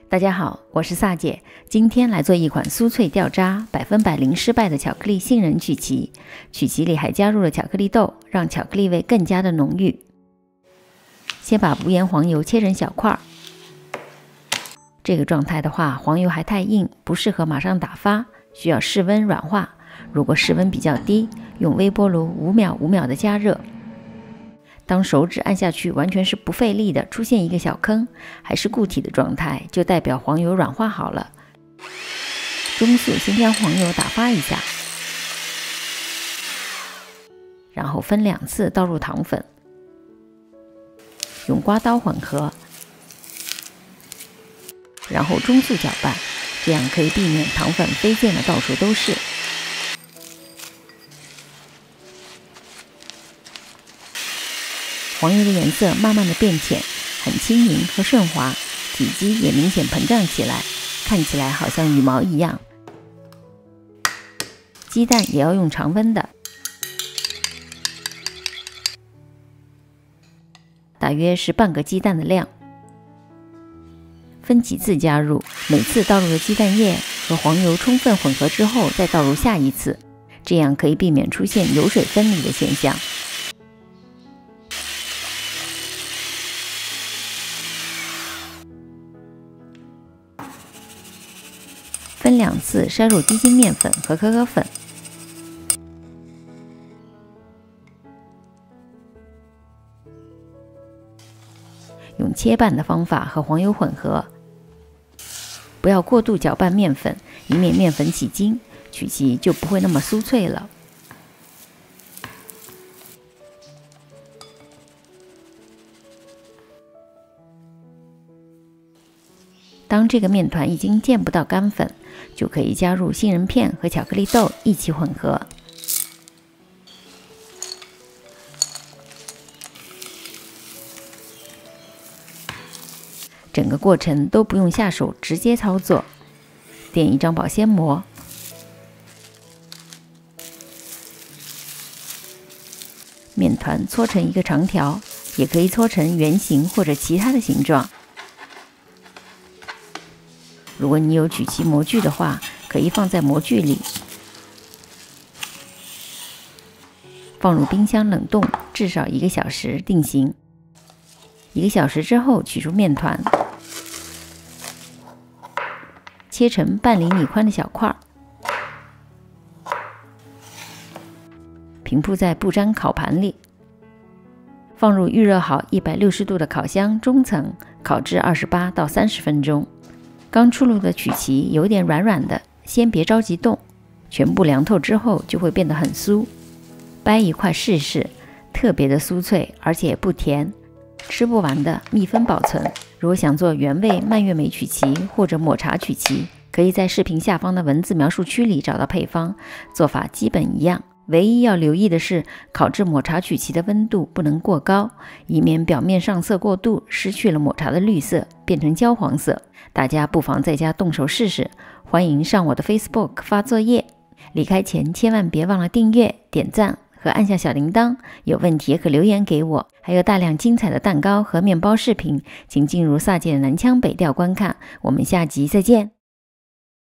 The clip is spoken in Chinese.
大家好，我是萨姐，今天来做一款酥脆掉渣、100%零失败的巧克力杏仁曲奇。曲奇里还加入了巧克力豆，让巧克力味更加的浓郁。先把无盐黄油切成小块，这个状态的话，黄油还太硬，不适合马上打发，需要室温软化。如果室温比较低，用微波炉5秒5秒的加热。当手指按下去完全是不费力的，出现一个小坑，还是固体的状态，就代表黄油软化好了。中速先将黄油打发一下，然后分2次倒入糖粉，用刮刀混合，然后中速搅拌，这样可以避免糖粉飞溅的到处都是。黄油的颜色慢慢的变浅，很轻盈和顺滑，体积也明显膨胀起来，看起来好像羽毛一样。鸡蛋也要用常温的，大约是半个鸡蛋的量，分几次加入，每次倒入的鸡蛋液和黄油充分混合之后再倒入下一次，这样可以避免出现油水分离的现象。分2次筛入低筋面粉和可可粉，用切拌的方法和黄油混合，不要过度搅拌面粉，以免面粉起筋，曲奇就不会那么酥脆了。当这个面团已经见不到干粉，就可以加入杏仁片和巧克力豆一起混合。整个过程都不用下手，直接操作。垫一张保鲜膜，面团搓成一个长条，也可以搓成圆形或者其他的形状。如果你有曲奇模具的话，可以放在模具里，放入冰箱冷冻至少1个小时定型。1个小时之后取出面团，切成半厘米宽的小块，平铺在不粘烤盘里，放入预热好160度的烤箱中层，烤至28到30分钟。刚出炉的曲奇有点软软的，先别着急动，全部凉透之后就会变得很酥。掰一块试试，特别的酥脆，而且不甜，吃不完的密封保存。如果想做原味蔓越莓曲奇或者抹茶曲奇，可以在视频下方的文字描述区里找到配方，做法基本一样。唯一要留意的是，烤制抹茶曲奇的温度不能过高，以免表面上色过度，失去了抹茶的绿色，变成焦黄色。大家不妨在家动手试试，欢迎上我的 Facebook 发作业。离开前千万别忘了订阅、点赞和按下小铃铛，有问题也可留言给我。还有大量精彩的蛋糕和面包视频，请进入萨姐的南腔北调观看。我们下集再见。